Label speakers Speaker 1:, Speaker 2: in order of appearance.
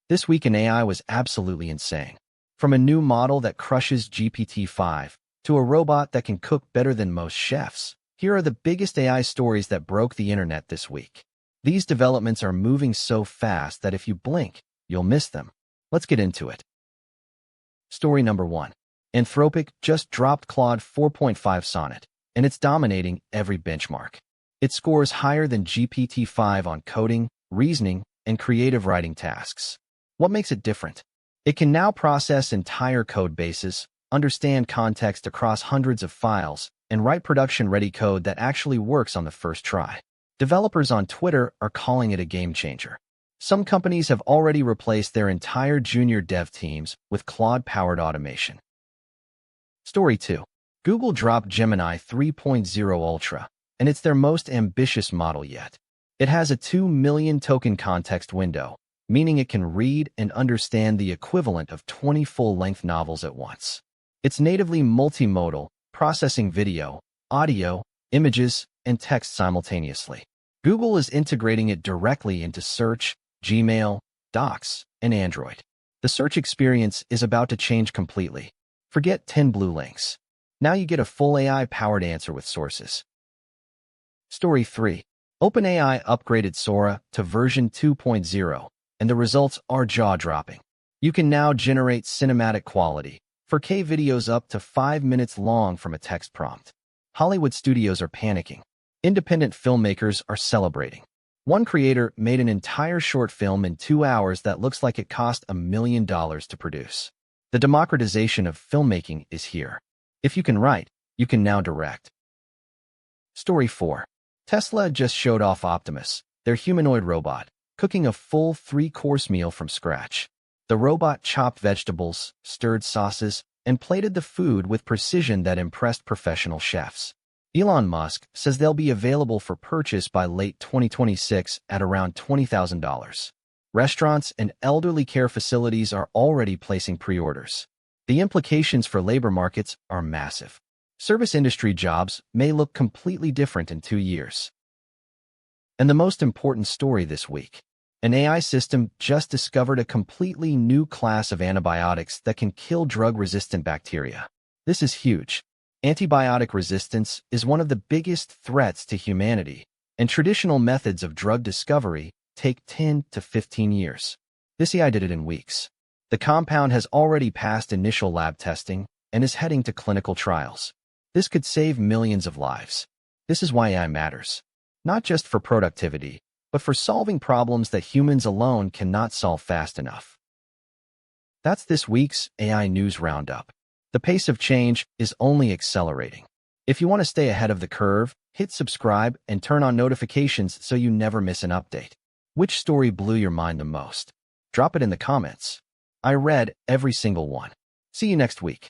Speaker 1: This week in AI was absolutely insane. From a new model that crushes GPT-5 to a robot that can cook better than most chefs, here are the biggest AI stories that broke the internet this week. These developments are moving so fast that if you blink, you'll miss them. Let's get into it. Story number 1. Anthropic just dropped Claude 4.5 Sonnet, and it's dominating every benchmark. It scores higher than GPT-5 on coding, reasoning, and creative writing tasks. What makes it different? It can now process entire code bases, understand context across hundreds of files, and write production-ready code that actually works on the first try. Developers on Twitter are calling it a game changer. Some companies have already replaced their entire junior dev teams with Claude-powered automation. Story 2. Google dropped Gemini 3.0 Ultra, and it's their most ambitious model yet. It has a 2 million token context window, meaning it can read and understand the equivalent of 20 full-length novels at once. It's natively multimodal, processing video, audio, images, and text simultaneously. Google is integrating it directly into Search, Gmail, Docs, and Android. The search experience is about to change completely. Forget 10 blue links. Now you get a full AI-powered answer with sources. Story 3. OpenAI upgraded Sora to version 2.0, and the results are jaw-dropping. You can now generate cinematic quality, 4K videos up to 5 minutes long from a text prompt. Hollywood studios are panicking. Independent filmmakers are celebrating. One creator made an entire short film in 2 hours that looks like it cost $1 million to produce. The democratization of filmmaking is here. If you can write, you can now direct. Story 4. Tesla just showed off Optimus, their humanoid robot, cooking a full 3-course meal from scratch. The robot chopped vegetables, stirred sauces, and plated the food with precision that impressed professional chefs. Elon Musk says they'll be available for purchase by late 2026 at around $20,000. Restaurants and elderly care facilities are already placing pre-orders. The implications for labor markets are massive. Service industry jobs may look completely different in 2 years. And the most important story this week. An AI system just discovered a completely new class of antibiotics that can kill drug-resistant bacteria. This is huge. Antibiotic resistance is one of the biggest threats to humanity, and traditional methods of drug discovery take 10 to 15 years. This AI did it in weeks. The compound has already passed initial lab testing and is heading to clinical trials. This could save millions of lives. This is why AI matters. Not just for productivity, but for solving problems that humans alone cannot solve fast enough. That's this week's AI News Roundup. The pace of change is only accelerating. If you want to stay ahead of the curve, hit subscribe and turn on notifications so you never miss an update. Which story blew your mind the most? Drop it in the comments. I read every single one. See you next week.